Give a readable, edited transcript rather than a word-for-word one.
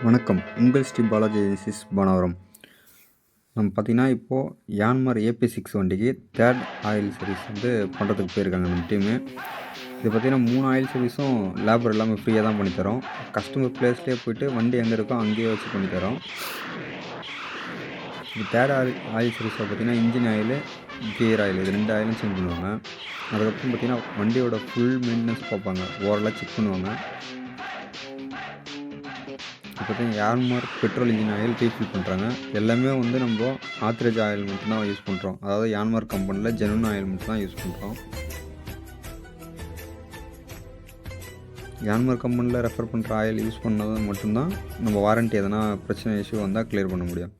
வணக்கம். உங்கள் ஸ்ரீ பாலாஜி ஏஜென்சிஸ் பானவரம். நம்ம பார்த்தீங்கன்னா, இப்போது யான்மார் AP6 வண்டிக்கு 3rd ஆயில் சர்வீஸ் பண்ணுறதுக்கு போயிருக்காங்க நம்ம டீமு. இது பார்த்தீங்கன்னா 3 ஆயில் சர்வீஸும் லேபர் எல்லாமே ஃப்ரீயாக தான் பண்ணித்தரோம். கஸ்டமர் ப்ளேஸ்லேயே போய்ட்டு வண்டி எங்கே இருக்கோ அங்கேயே வச்சு பண்ணித்தரோம். இப்போ 3rd ஆயில் சர்வீஸில் பார்த்தீங்கன்னா இன்ஜின் ஆயிலு, கியர் ஆயில் இது 2 ஆயிலும் சேஞ்ச் பண்ணுவாங்க. அதுக்கப்புறம் பார்த்தீங்கன்னா வண்டியோட ஃபுல் மெயின்டெனன்ஸ் பார்ப்பாங்க. ஓவராலாக செக் பண்ணுவாங்க. இப்போ பார்த்தீங்கன்னா யான்மார் பெட்ரோல் இன்ஜின் ஆயில் ரீஃபில் பண்ணுறாங்க. எல்லாமே நம்ம ஆத்ரேஜ் ஆயில் மட்டும்தான் யூஸ் பண்ணுறோம். அதாவது யான்மார் கம்பெனியில் ஜெனுன் ஆயில் மட்டும் தான் யூஸ் பண்ணுறோம். யான்மார் கம்பெனியில் ரெஃபர் பண்ணுற ஆயில் யூஸ் பண்ணால் மட்டும்தான் நம்ம வாரண்ட்டி எதனா பிரச்சனை இஷ்யூ வந்தால் கிளியர் பண்ண முடியும்.